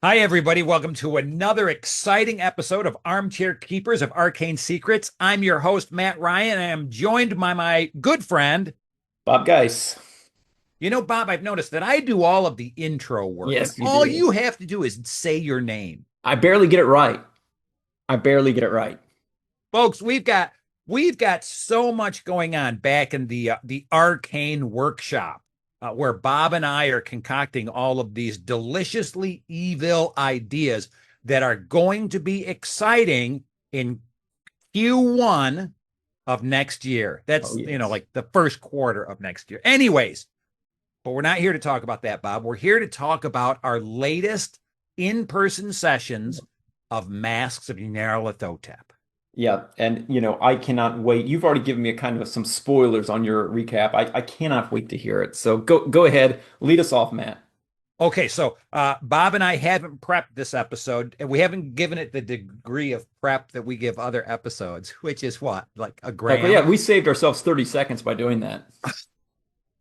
Hi, everybody. Welcome to another exciting episode of Armchair Keepers of Arcane Secrets. I'm your host, Matt Ryan, and I am joined by my good friend. Bob Geis. Bob, I've noticed that I do all of the intro work, and Yes, you all do. you have to do is say your name. I barely get it right. I barely get it right. Folks, we've got so much going on back in the Arcane workshop, where Bob and I are concocting all of these deliciously evil ideas that are going to be exciting in Q1 of next year. Oh, That's, yes. like the first quarter of next year. Anyways, but we're not here to talk about that, Bob. We're here to talk about our latest in-person sessions of Masks of Nyarlathotep. Yeah, and I cannot wait. You've already given me a kind of some spoilers on your recap. I cannot wait to hear it. So go ahead, lead us off, Matt. Okay, so Bob and I haven't prepped this episode, and we haven't given it the degree of prep that we give other episodes, which is what, like a Exactly. gram? Yeah, we saved ourselves 30 seconds by doing that.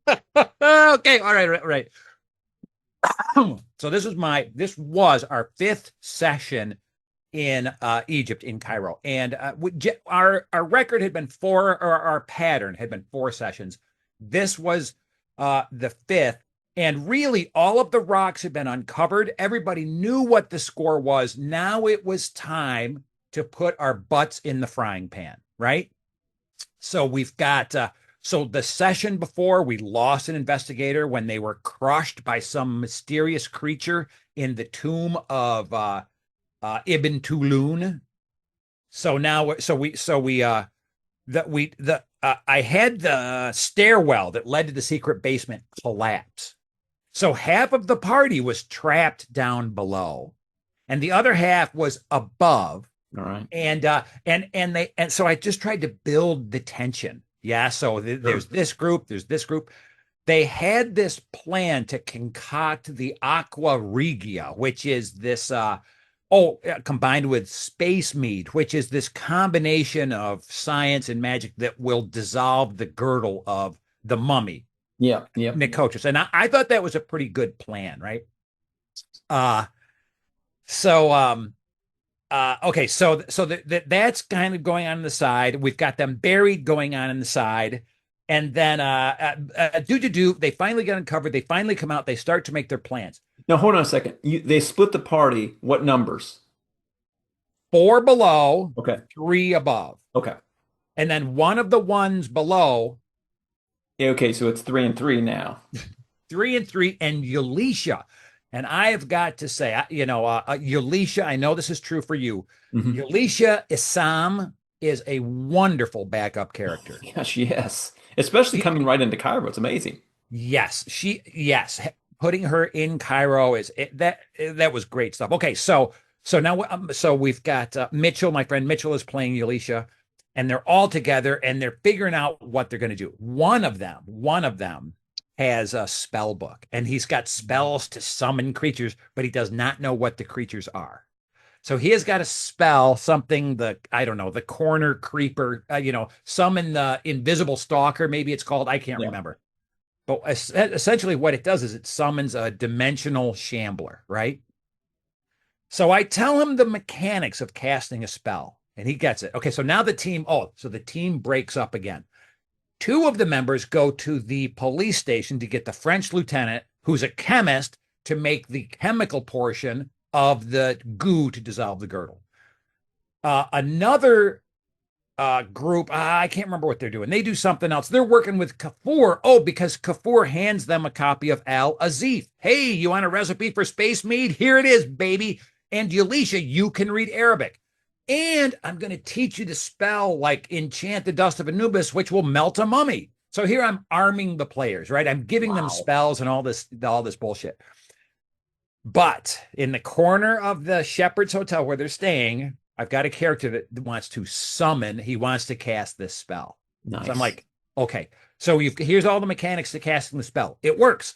Okay, all right, right, right. So this was our fifth session in Egypt, in Cairo, and our record had been four, or our pattern had been four sessions. This was the fifth, and really all of the rocks had been uncovered. Everybody knew what the score was. Now it was time to put our butts in the frying pan, right? So we've got so the session before, we lost an investigator when they were crushed by some mysterious creature in the tomb of Ibn Tulun. So now, so we that we the I had the stairwell that led to the secret basement collapse. So half of the party was trapped down below, and the other half was above. All right. And so I just tried to build the tension. Yeah. So Sure. there's this group, there's this group. They had this plan to concoct the Aqua Regia, which is this combined with space mead, which is this combination of science and magic that will dissolve the girdle of the mummy, Yeah, yep, yep. Nikotus. And I thought that was a pretty good plan, right? Uh so okay, that's kind of going on the side. We've got them buried going on the side. And then they finally get uncovered. They finally come out. They start to make their plans. Now hold on a second. They split the party. What numbers? Four below, Okay. three above. Okay. And then one of the ones below, Yeah, okay, so it's 3 and 3 now. three and three, and Elisha. And I have got to say, Elisha, I know this is true for you. Hmm. Elisha Isam is a wonderful backup character. Gosh, yes. Especially She, coming right into Cairo. It's amazing. yes, putting her in Cairo that was great stuff. Okay, so now so we've got Mitchell, my friend Mitchell is playing Elisha, and they're all together and they're figuring out what they're going to do. One of them has a spell book, and he's got spells to summon creatures, but he does not know what the creatures are. So he has got to spell something, I don't know, the corner creeper, summon the invisible stalker, maybe it's called. I can't Yeah. remember. But essentially, what it does is it summons a dimensional shambler, right? So I tell him the mechanics of casting a spell, and he gets it. Okay, so now the team breaks up again. Two of the members go to the police station to get the French lieutenant, who's a chemist, to make the chemical portion of the goo to dissolve the girdle. Another group, I can't remember what they're doing. They do something else. They're working with Kafur. Oh, because Kafur hands them a copy of Al Azif. Hey, you want a recipe for space mead? Here it is, baby. And Yulisha, you can read Arabic. And I'm going to teach you to spell like enchant the dust of Anubis, which will melt a mummy. So here I'm arming the players, right? I'm giving them Wow. spells and all this bullshit. But in the corner of the Shepherd's Hotel where they're staying, I've got a character that wants to summon. He wants to cast this spell. So I'm Nice. like, okay. So here's all the mechanics to casting the spell. It works.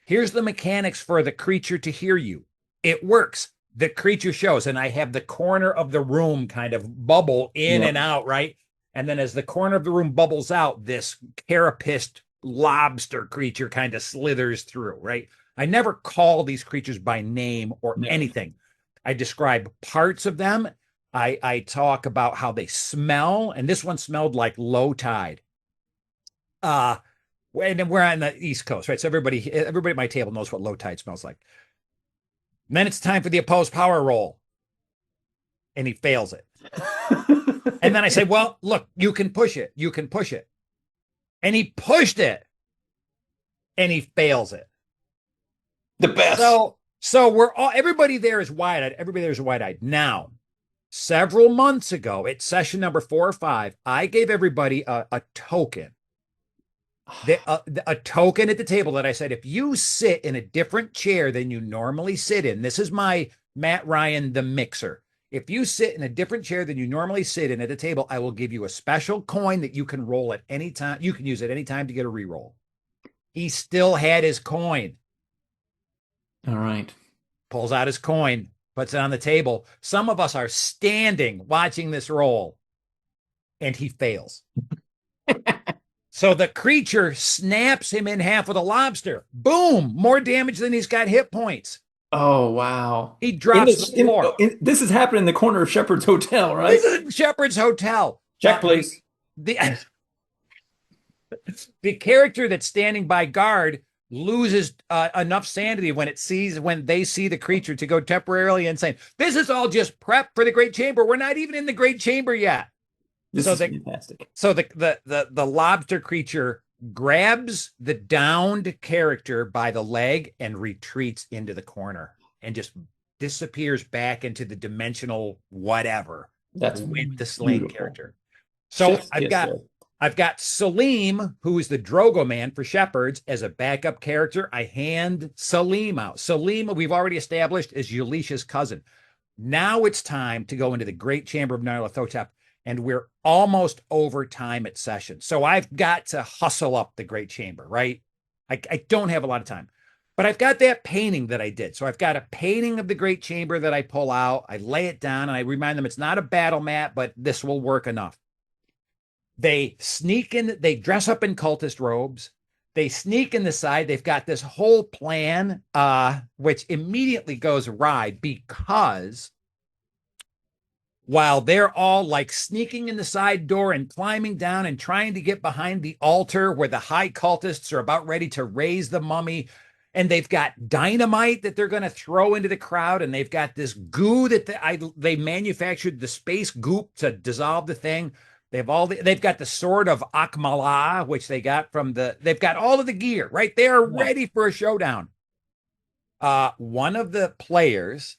Here's the mechanics for the creature to hear you. It works. The creature shows, and I have the corner of the room kind of bubble in Yep. and out, right? And then as the corner of the room bubbles out, this carapist lobster creature kind of slithers through, right? I never call these creatures by name or No. anything. I describe parts of them. I talk about how they smell, and this one smelled like low tide. Uh, and we're on the East Coast, right? So everybody at my table knows what low tide smells like. And then it's time for the opposed power roll, and he fails it. And then I say, well, look, you can push it. You can push it. And he pushed it, and he fails it. The best. So we're all everybody there is wide-eyed. Everybody there is wide-eyed. Now, several months ago, at session number 4 or 5, I gave everybody a token. A token at the table that I said, if you sit in a different chair than you normally sit in, this is my Matt Ryan, the mixer. If you sit in a different chair than you normally sit in at the table, I will give you a special coin that you can roll at any time. You can use it any time to get a reroll. He still had his coin. All right. Pulls out his coin, puts it on the table. Some of us are standing watching this roll, and he fails. So the creature snaps him in half with a lobster. Boom! More damage than he's got hit points. Oh, wow. He drops the floor. This is happening in the corner of Shepherd's Hotel, right? This is Shepherd's Hotel. Check, please. The character that's standing by guard loses enough sanity when they see the creature to go temporarily insane. This is all just prep for the Great Chamber. We're not even in the Great Chamber yet. This is fantastic. So the lobster creature grabs the downed character by the leg and retreats into the corner and just disappears back into the dimensional whatever. That's with the slain beautiful. character. So Chef's I've got Salim, who is the Drogo man for Shepherds, as a backup character. I hand Salim out. Salim, we've already established, is Yulisha's cousin. Now it's time to go into the Great Chamber of Nyarlathotep, and we're almost over time at session. So I've got to hustle up the Great Chamber, right? I don't have a lot of time, but I've got that painting that I did. So I've got a painting of the Great Chamber that I pull out. I lay it down, and I remind them it's not a battle mat, but this will work enough. They sneak in, they dress up in cultist robes. They sneak in the side. They've got this whole plan, which immediately goes awry because while they're all like sneaking in the side door and climbing down and trying to get behind the altar where the high cultists are about ready to raise the mummy, and they've got dynamite that they're going to throw into the crowd, and they've got this goo that they manufactured, the space goop to dissolve the thing. They've got the sword of Akmala, which they've got all of the gear, right? They are ready for a showdown. One of the players,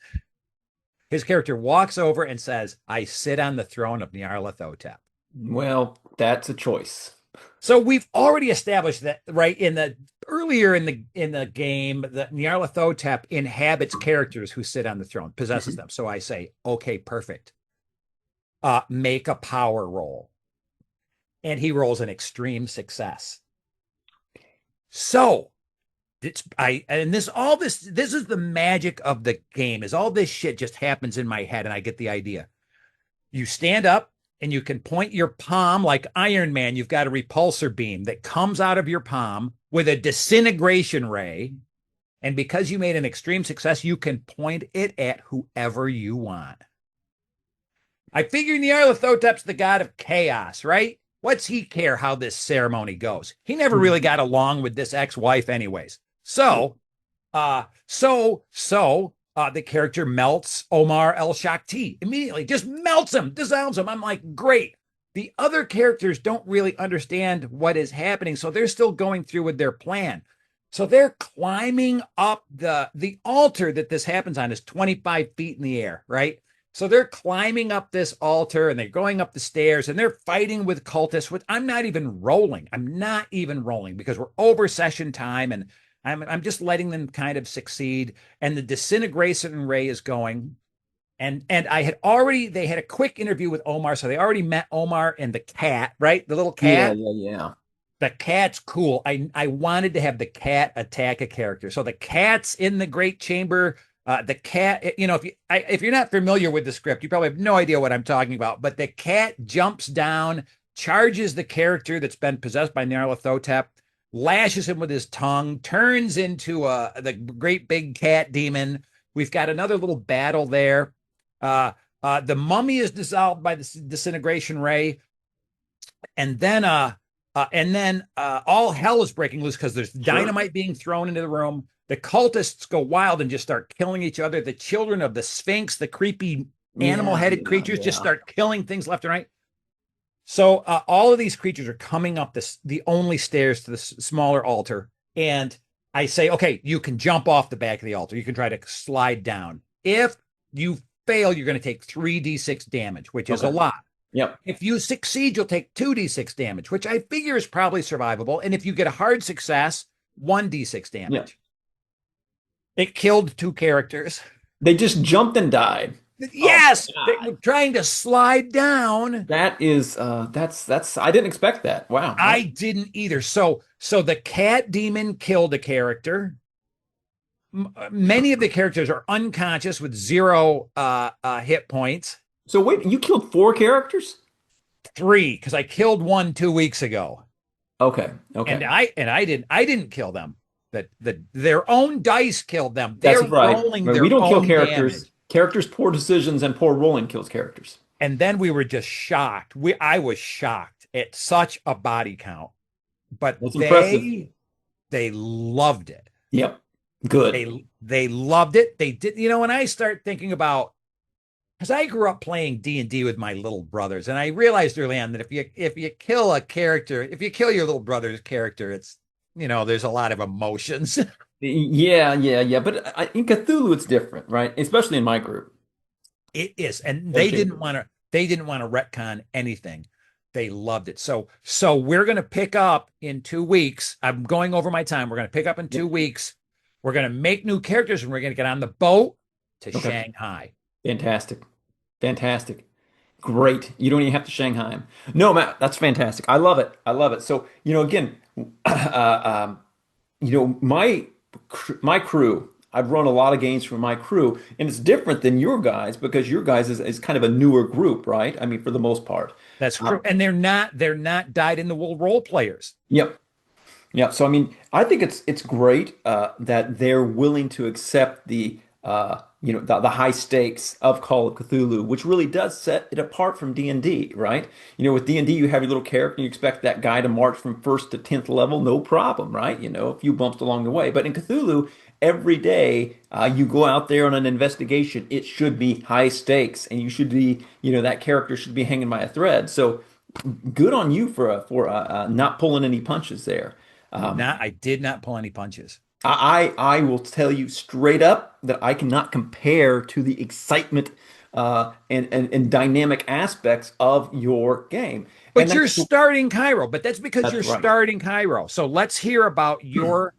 his character walks over and says, I sit on the throne of Nyarlathotep. Well, that's a choice. So we've already established that, right? Earlier in the game, the Nyarlathotep inhabits characters who sit on the throne, possesses them. So I say, okay, perfect. Make a power roll. And he rolls an extreme success. So this is the magic of the game, is all this shit just happens in my head and I get the idea. You stand up and you can point your palm like Iron Man. You've got a repulsor beam that comes out of your palm with a disintegration ray. And because you made an extreme success, you can point it at whoever you want. I figure Nyarlathotep's the god of chaos, right? What's he care how this ceremony goes? He never really got along with this ex-wife anyways. So the character melts Omar El Shakti immediately, just melts him, dissolves him. I'm like, great. The other characters don't really understand what is happening, so they're still going through with their plan. So they're climbing up the altar that this happens on is 25 feet in the air, right? So they're climbing up this altar and they're going up the stairs and they're fighting with cultists. I'm not even rolling. I'm not even rolling because we're over session time and I'm just letting them kind of succeed. And the disintegration ray is going. And they had a quick interview with Omar. So they already met Omar and the cat, right? The little cat. Yeah. The cat's cool. I wanted to have the cat attack a character. So the cat's in the Great Chamber. The cat, if you're not familiar with the script, you probably have no idea what I'm talking about. But the cat jumps down, charges the character that's been possessed by Nyarlathotep. lashes him with his tongue, turns into the great big cat demon. We've got another little battle there. The mummy is dissolved by the disintegration ray, and then all hell is breaking loose because there's Sure. dynamite being thrown into the room. The cultists go wild and just start killing each other. The children of the Sphinx, the creepy animal Yeah, headed yeah, creatures, just yeah. start killing things left and right. So all of these creatures are coming up the only stairs to the smaller altar, and I say, okay, you can jump off the back of the altar. You can try to slide down. If you fail, you're going to take 3d6 damage, which is a Okay. lot. Yep. If you succeed, you'll take 2d6 damage, which I figure is probably survivable. And if you get a hard success, 1d6 Yeah. damage. It killed 2 characters. They just jumped and died. Oh Yes, my they God. were trying to slide down. That is that's I didn't expect that. Wow. I didn't either. So the cat demon killed a character. Many of the characters are unconscious with 0 hit points. So wait, you killed 4 characters? 3 because I killed one 2 weeks ago, Okay. and Okay. I didn't kill them. That their own dice killed them. That's They're right. rolling Right. We their don't kill own characters. damage. Characters' poor decisions and poor rolling kills characters. And then we were just shocked. I was shocked at such a body count, but That's impressive. they loved it. Yep. Good. They loved it. They did. When I start thinking about, because I grew up playing D&D with my little brothers, and I realized early on that if you kill a character, if you kill your little brother's character, it's there's a lot of emotions. Yeah, yeah, yeah. But in Cthulhu, it's different, right? Especially in my group. It is, and they Okay. didn't want to. They didn't want to retcon anything. They loved it. So we're going to pick up in 2 weeks. I'm going over my time. We're going to pick up in Yep. 2 weeks. We're going to make new characters, and we're going to get on the boat to Okay. Shanghai. Fantastic. Fantastic. Great. You don't even have to Shanghai him. No, Matt, that's fantastic. I love it. I love it. So, again, my crew, I've run a lot of games for my crew, and it's different than your guys because your guys is kind of a newer group, right? I mean, for the most part. That's true, Um, and they're not dyed in the wool role players. yep. Yeah, so I mean, I think it's great that they're willing to accept the high stakes of Call of Cthulhu, which really does set it apart from D&D, right? With D&D you have your little character, and you expect that guy to march from first to 10th level, no problem, right? A few bumps along the way. But in Cthulhu, every day you go out there on an investigation, it should be high stakes, and you should be, that character should be hanging by a thread. So good on you for not pulling any punches there. I did not pull any punches. I will tell you straight up that I cannot compare to the excitement and dynamic aspects of your game. And But you're starting Cairo, but that's because that's you're right. starting Cairo. So let's hear about your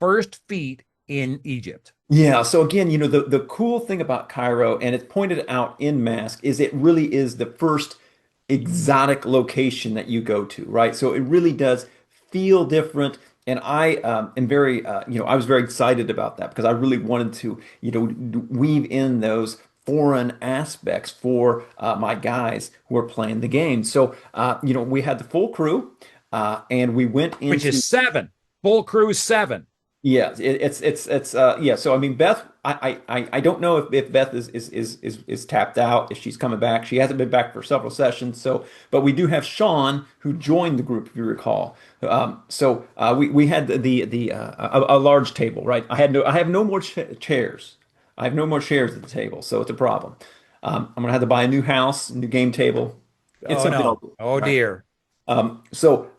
first feat in Egypt. Yeah, so again, the cool thing about Cairo, and it's pointed out in Mask, is it really is the first exotic location that you go to, right? So it really does feel different. And I am very, I was very excited about that because I really wanted to, weave in those foreign aspects for my guys who are playing the game. So, we had the full crew, and we went Which into is 7. Full crew 7. yeah, it's yeah. So I mean, Beth, I don't know if Beth is tapped out, if she's coming back. She hasn't been back for several sessions. So, but we do have Sean who joined the group, if you recall. We had a large table, right? I have no more chairs. I have no more chairs at the table, so it's a problem. I'm gonna have to buy a new house, new game table. It's Oh something I'll no. do, Oh right? dear. So,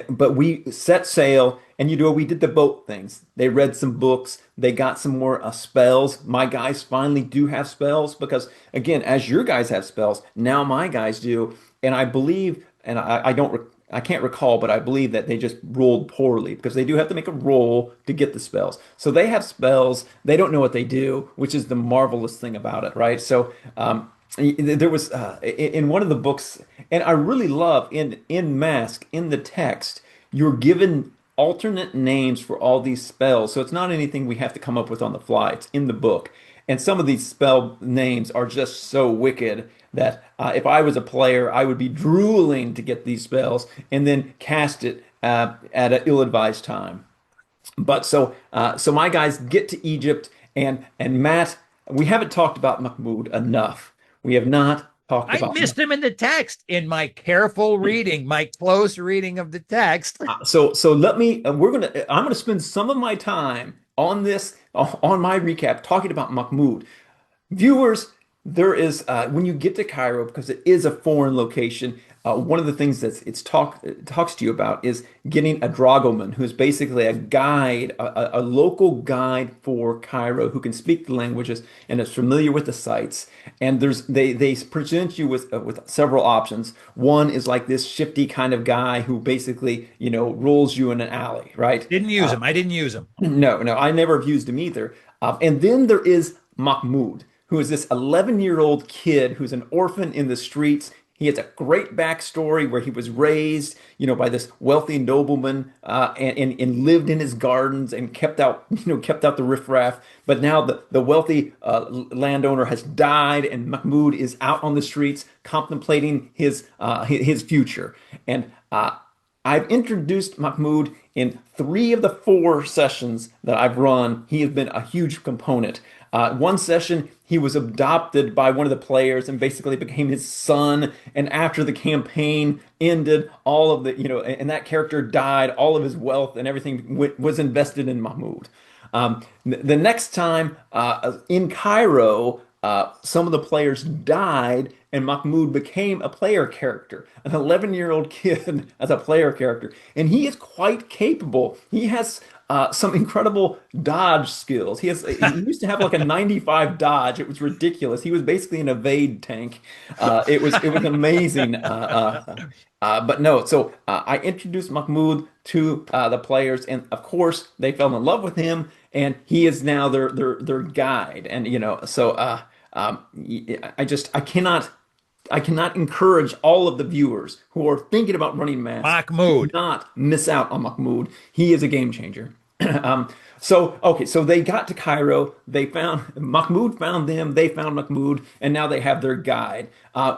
but we set sail, and we did the boat things. They read some books, they got some more spells. My guys finally do have spells because, again, as your guys have spells, now my guys do. And I believe, and I don't, I can't recall, but I believe that they just rolled poorly because they do have to make a roll to get the spells. So they have spells, they don't know what they do, which is the marvelous thing about it, right? So, there was in one of the books, and I really love in Mask in the text, you're given alternate names for all these spells, so it's not anything we have to come up with on the fly. It's in the book, and some of these spell names are just so wicked that if I was a player, I would be drooling to get these spells and then cast it at an ill-advised time. But so my guys get to Egypt, and Matt, we haven't talked about Mahmoud enough. We have not talked I about. missed him in the text in my careful reading, my close reading of the text. So let me. I'm gonna spend some of my time on this on my recap talking about Mahmoud. Viewers, there is when you get to Cairo, because it is a foreign location, one of the things that it talks to you about is getting a dragoman, who's basically a guide, a local guide for Cairo who can speak the languages and is familiar with the sites. And they present you with several options. One is like this shifty kind of guy who basically rolls you in an alley, right? Didn't use him. I didn't use him. No, I never have used him either. And then there is Mahmoud, who is this 11-year-old kid who's an orphan in the streets. He has a great backstory where he was raised, by this wealthy nobleman, and lived in his gardens and kept out the riffraff. But now the wealthy landowner has died, and Mahmoud is out on the streets contemplating his future. And I've introduced Mahmoud in 3 of the 4 sessions that I've run. He has been a huge component. One session, he was adopted by one of the players and basically became his son. And after the campaign ended, all of and that character died, all of his wealth and everything was invested in Mahmoud. The next time in Cairo, some of the players died, and Mahmoud became a player character, an 11-year-old kid as a player character. And he is quite capable. He has some incredible dodge skills. He used to have like a 95 dodge. It was ridiculous. He was basically an evade tank. It was amazing. But no, so I introduced Mahmoud to the players, and of course they fell in love with him, and he is now their guide. And I cannot encourage all of the viewers who are thinking about running mass to Mahmoud. not miss out on Mahmoud. He is a game changer. So they got to Cairo. They found Mahmoud, found them. They found Mahmoud, and now they have their guide,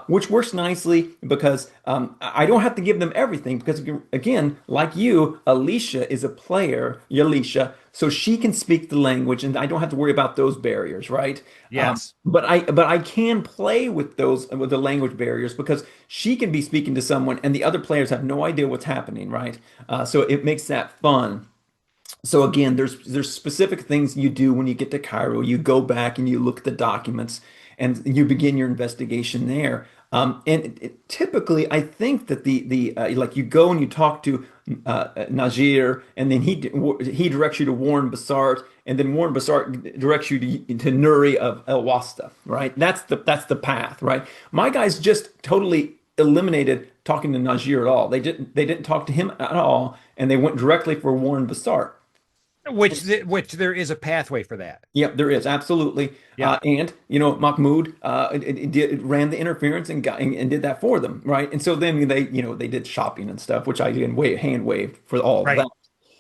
which works nicely because I don't have to give them everything because again, like you, Alicia is a player, Alicia, so she can speak the language, and I don't have to worry about those barriers, right? Yes. But I can play with the language barriers because she can be speaking to someone, and the other players have no idea what's happening, right? So it makes that fun. So again, there's specific things you do when you get to Cairo. You go back and you look at the documents and you begin your investigation there. Typically, I think that the like you go and you talk to Najir, and then he directs you to Warren Bassart, and then Warren Bassart directs you to Nuri of El Wasta, right? That's the path, right? My guys just totally eliminated talking to Najir at all. They didn't talk to him at all, and they went directly for Warren Bassart. Which there is a pathway for that. Yep, there is absolutely. Yeah. And Mahmoud it ran the interference and did that for them, right? And so then they did shopping and stuff, which I again hand waved for all of Right. that.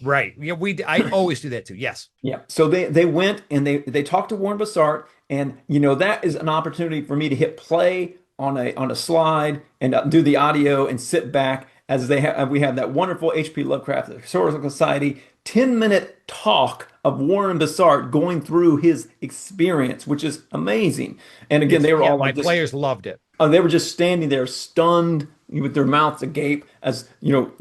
Right. Yeah, I always do that too. Yes. Yeah. So they went and they talked to Warren Bassart, and that is an opportunity for me to hit play on a slide and do the audio and sit back as we have that wonderful H.P. Lovecraft Historical Society 10-minute talk of Warren Bassart going through his experience, which is amazing. And again, they were all my like this. players loved it. They were just standing there stunned with their mouths agape as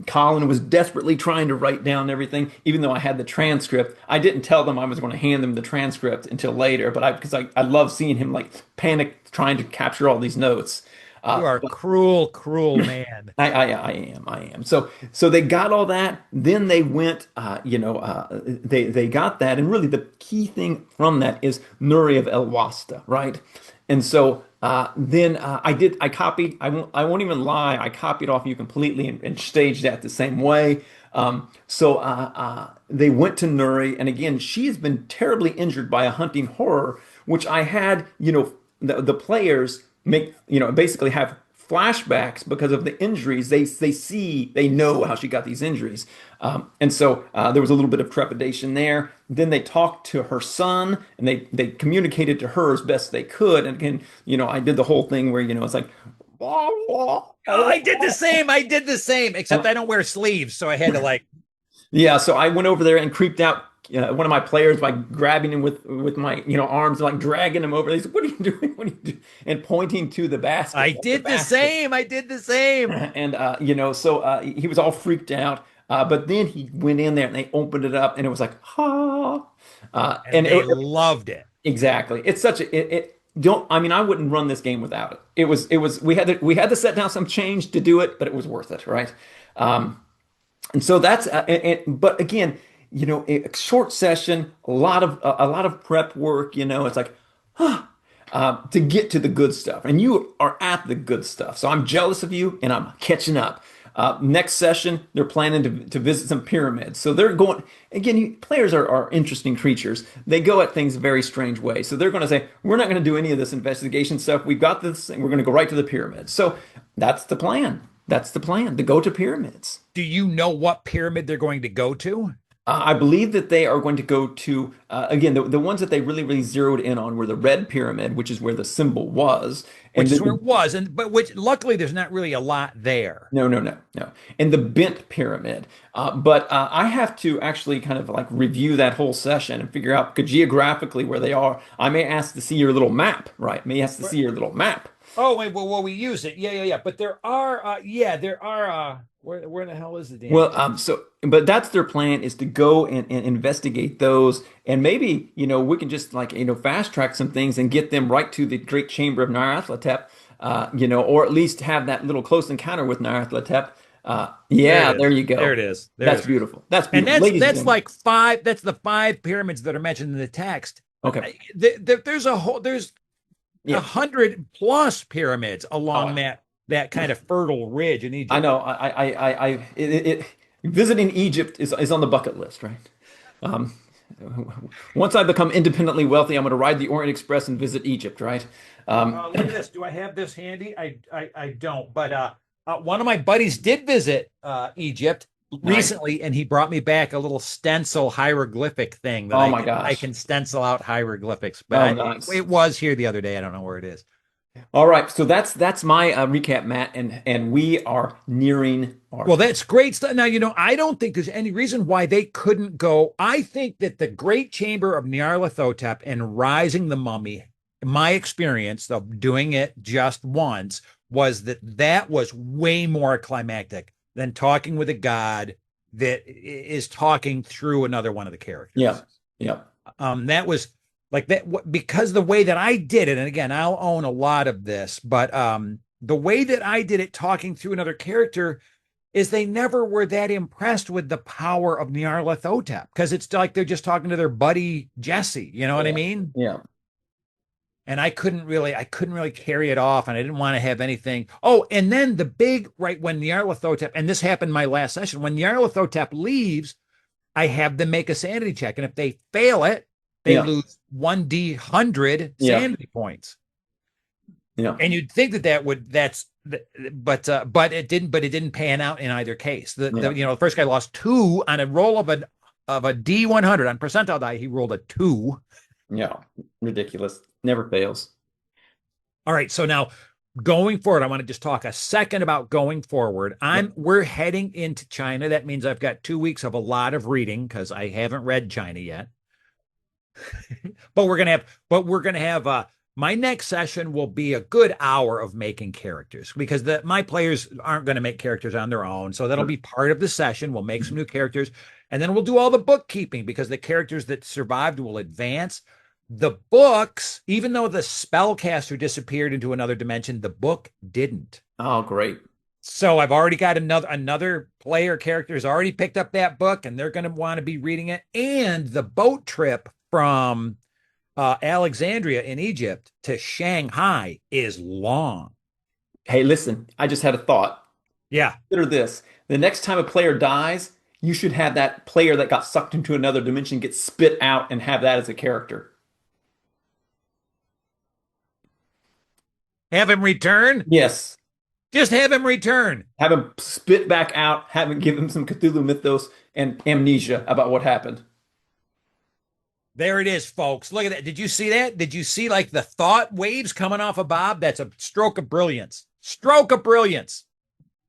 Colin was desperately trying to write down everything. Even though I had the transcript, I didn't tell them I was going to hand them the transcript until later, but because I love seeing him like panic trying to capture all these notes. You are a cruel, cruel man. I am. So they got all that. Then they went, they got that. And really the key thing from that is Nuri of El Wasta, right? And so then I copied, I won't even lie, I copied off you completely and staged that the same way. They went to Nuri, and again, she has been terribly injured by a hunting horror, which I had, the players basically have flashbacks because of the injuries. They know how she got these injuries. And so there was a little bit of trepidation there. Then they talked to her son, and they communicated to her as best they could. And again, I did the whole thing where, it's like, Oh, I did the same. I did the same, except And I don't wear sleeves, so I had to like. yeah, so I went over there and creeped out one of my players by grabbing him with my arms and like dragging him over. They said, "What are you doing? What are you doing?" And pointing to the I basket, like the did the basket. same. I did the same. And so he was all freaked out. But then he went in there and they opened it up and it was like, ha. And And they loved it. exactly. It's such a it don't I mean I wouldn't run this game without it. It was we had to set down some change to do it, but it was worth it, right? Um, and so that's but again, a short session, a lot of prep work, it's like to get to the good stuff. And you are at the good stuff. So I'm jealous of you and I'm catching up. Next session, they're planning to visit some pyramids. So they're going, again, players are interesting creatures. They go at things very strange ways. So they're going to say, we're not going to do any of this investigation stuff. We've got this and we're going to go right to the pyramids. So that's the plan. That's the plan, to go to pyramids. Do you know what pyramid they're going to go to? I believe that they are going to go to, again, the ones that they really, really zeroed in on were the red pyramid, which is where the symbol was. And Which is then where it was, and but which luckily there's not really a lot there. no, no, no, no. And the bent pyramid. But I have to actually kind of like review that whole session and figure out, because geographically where they are, I may ask to see your little map, right? May ask to see your little map. Oh wait, well, we use it. Yeah, yeah, yeah. But there are, yeah, there are. Where the hell is the damn Well, thing? but that's their plan, is to go and investigate those, and maybe, we can just like, fast track some things and get them right to the Great Chamber of Nyarlathotep, or at least have that little close encounter with Nyarlathotep. There it Yeah, there is. you There go. it is. There it That's is. beautiful. That's And beautiful, ladies and that's gentlemen. like five. That's the five pyramids that are mentioned in the text. Okay. There's a Yeah. 100+ pyramids Oh, along that kind of fertile ridge in I Egypt. know. Visiting Egypt is on the bucket list, right? Um, Once I become independently wealthy, I'm going to ride the Orient Express and visit Egypt, right? Look at this. Do I have this handy? I don't. But one of my buddies did visit Egypt Nice. recently, and he brought me back a little stencil hieroglyphic thing that Oh I my I gosh. can stencil out hieroglyphics. But Oh, nice. it was here the other day. I don't know where it is. All right, so that's my recap, Matt, and we are nearing our Well, that's great stuff. Now, I don't think there's any reason why they couldn't go. I think that the Great Chamber of Nyarlathotep and Rising the Mummy, my experience of doing it just once, was that was way more climactic than talking with a god that is talking through another one of the yeah, characters. yeah, That was like that because the way that I did it, and again, I'll own a lot of this, but the way that I did it, talking through another character, is they never were that impressed with the power of Nyarlathotep because it's like they're just talking to their buddy Jesse. You know what I yeah, mean? yeah, And I couldn't really carry it off, and I didn't want to have anything. Oh, and then the big right when Nyarlathotep, and this happened my last session, when Nyarlathotep leaves, I have them make a sanity check, and if they fail it, they yeah, lose 1d100 yeah, sanity points. yeah, And you'd think that's but it didn't pan out in either case. yeah, The first guy lost two on a roll of a D100 on percentile die. He rolled a two. yeah. Ridiculous. Never fails. All right, so now going forward, I want to just talk a second about going forward. Yeah. We're heading into China. That means I've got 2 weeks of a lot of reading because I haven't read China yet. But we're gonna have my next session will be a good hour of making characters because my players aren't going to make characters on their own. So that'll be part of the session. We'll make some new characters and then we'll do all the bookkeeping because the characters that survived will advance. The books, even though the spellcaster disappeared into another dimension, the book didn't. Oh, great. So I've already got another player character has already picked up that book and they're going to want to be reading it. And the boat trip from Alexandria in Egypt to Shanghai is long. Hey, listen, I just had a thought. Yeah, Consider this. The next time a player dies, you should have that player that got sucked into another dimension get spit out and have that as a character. have him return. Yes. Just have him return. Have him spit back out, have him give him some Cthulhu mythos and amnesia about what happened. There it is, folks. Look at that. Did you see that? Did you see like the thought waves coming off of Bob? That's a stroke of brilliance. Stroke of brilliance.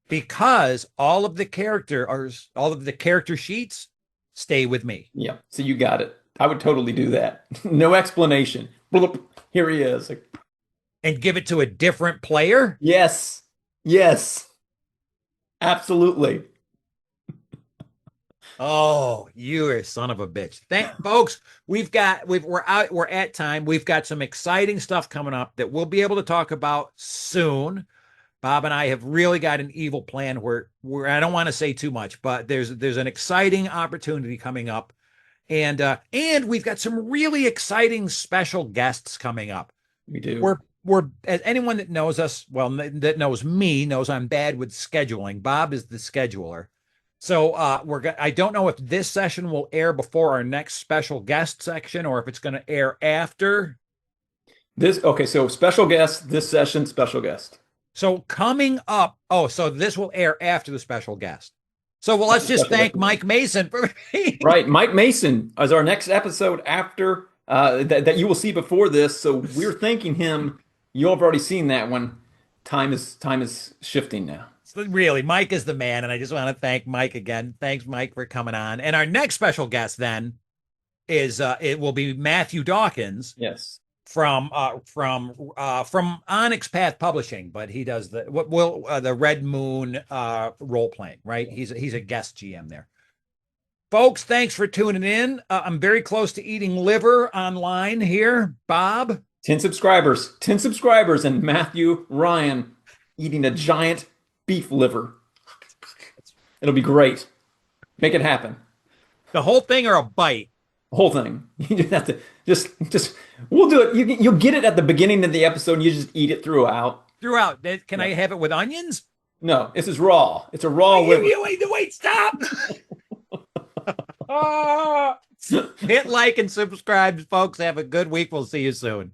Because all of the character sheets stay with me. Yeah, so you got it. I would totally do that. No explanation. Bloop, here he is. Like, And give it to a different player. yes, yes, absolutely. Oh, you're a son of a bitch. Folks, we're at time. We've got some exciting stuff coming up that we'll be able to talk about soon. Bob and I have really got an evil plan where I don't want to say too much, but there's an exciting opportunity coming up. And we've got some really exciting special guests coming up. We do. We're as anyone that knows us, well, that knows me knows I'm bad with scheduling. Bob is the scheduler. So I don't know if this session will air before our next special guest section or if it's going to air after. Okay, so special guest, this session, special guest. So coming up, so this will air after the special guest. So well, let's just thank Mike Mason for being right. Mike Mason is our next episode after that you will see before this. So we're thanking him. You all have already seen that one. Time is shifting now. Really, Mike is the man, and I just want to thank Mike again. Thanks, Mike, for coming on. And our next special guest then is it will be Matthew Dawkins. Yes. From Onyx Path Publishing, but he does the Red Moon role playing, right? He's a guest GM there. Folks, thanks for tuning in. I'm very close to eating liver online here. Bob, 10 subscribers, and Matthew Ryan eating a giant beef liver. It'll be great. Make it happen. The whole thing or a bite? Whole thing. You just have to just we'll do it. You'll get it at the beginning of the episode and you just eat it throughout. Can I have it with onions? No, this is raw. It's a raw liver. Wait, stop. Hit like and subscribe, folks. Have a good week. We'll see you soon.